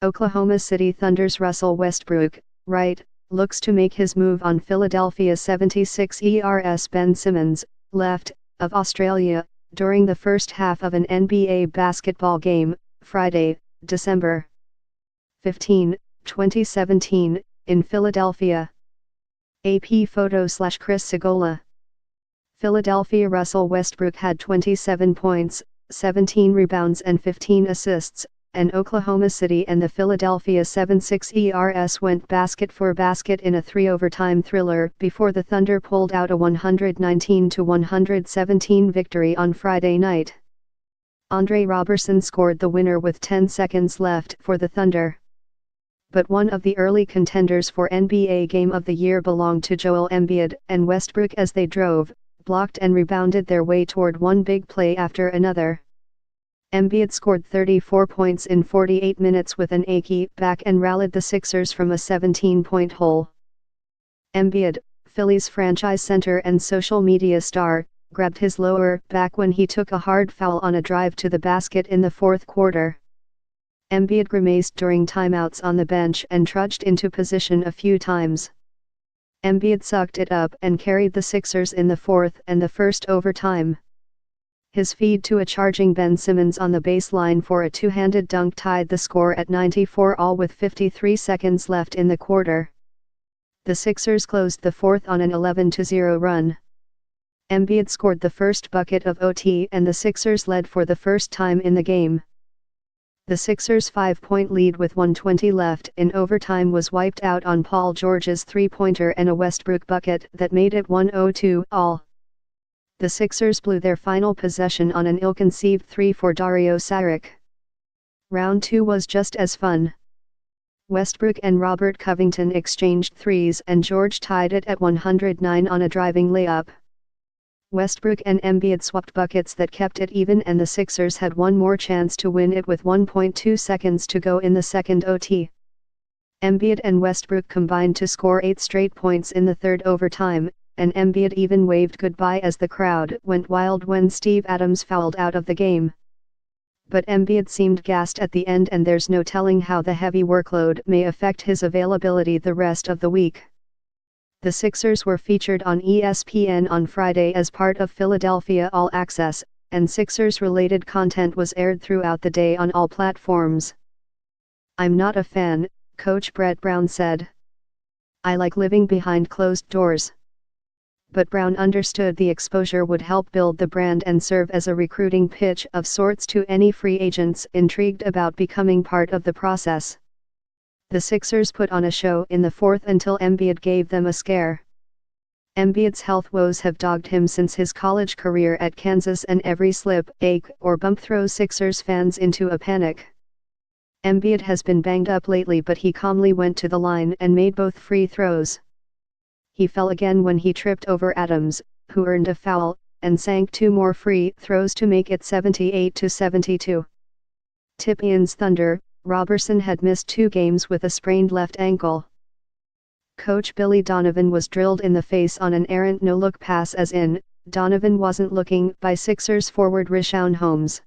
Oklahoma City Thunder's Russell Westbrook, right, looks to make his move on Philadelphia 76 ers Ben Simmons, left, of Australia, during the first half of an NBA basketball game, Friday, December 15, 2017, in Philadelphia. AP photo/Chris Segola. Philadelphia Russell Westbrook had 27 points, 17 rebounds and 15 assists, and Oklahoma City and the Philadelphia 76ers went basket for basket in a 3-overtime thriller before the Thunder pulled out a 119-117 victory on Friday night. Andre Roberson scored the winner with 10 seconds left for the Thunder. But one of the early contenders for NBA Game of the Year belonged to Joel Embiid and Westbrook as they drove, blocked and rebounded their way toward one big play after another. Embiid scored 34 points in 48 minutes with an achy back and rallied the Sixers from a 17-point hole. Embiid, Phillies franchise center and social media star, grabbed his lower back when he took a hard foul on a drive to the basket in the fourth quarter. Embiid grimaced during timeouts on the bench and trudged into position a few times. Embiid sucked it up and carried the Sixers in the fourth and the first overtime. His feed to a charging Ben Simmons on the baseline for a two-handed dunk tied the score at 94-all with 53 seconds left in the quarter. The Sixers closed the fourth on an 11-0 run. Embiid scored the first bucket of OT and the Sixers led for the first time in the game. The Sixers' 5-point lead with 1:20 left in overtime was wiped out on Paul George's three-pointer and a Westbrook bucket that made it 102-all. The Sixers blew their final possession on an ill-conceived three for Dario Saric. Round 2 was just as fun. Westbrook and Robert Covington exchanged threes and George tied it at 109 on a driving layup. Westbrook and Embiid swapped buckets that kept it even and the Sixers had one more chance to win it with 1.2 seconds to go in the second OT. Embiid and Westbrook combined to score 8 straight points in the third overtime, and Embiid even waved goodbye as the crowd went wild when Steve Adams fouled out of the game. But Embiid seemed gassed at the end and there's no telling how the heavy workload may affect his availability the rest of the week. The Sixers were featured on ESPN on Friday as part of Philadelphia All Access, and Sixers-related content was aired throughout the day on all platforms. "I'm not a fan," Coach Brett Brown said. "I like living behind closed doors." But Brown understood the exposure would help build the brand and serve as a recruiting pitch of sorts to any free agents intrigued about becoming part of the process. The Sixers put on a show in the fourth until Embiid gave them a scare. Embiid's health woes have dogged him since his college career at Kansas and every slip, ache, or bump throws Sixers fans into a panic. Embiid has been banged up lately but he calmly went to the line and made both free throws. He fell again when he tripped over Adams, who earned a foul, and sank 2 more free throws to make it 78-72. Ian's Thunder, Roberson had missed 2 games with a sprained left ankle. Coach Billy Donovan was drilled in the face on an errant no-look pass as in, Donovan wasn't looking by Sixers forward Richaun Holmes.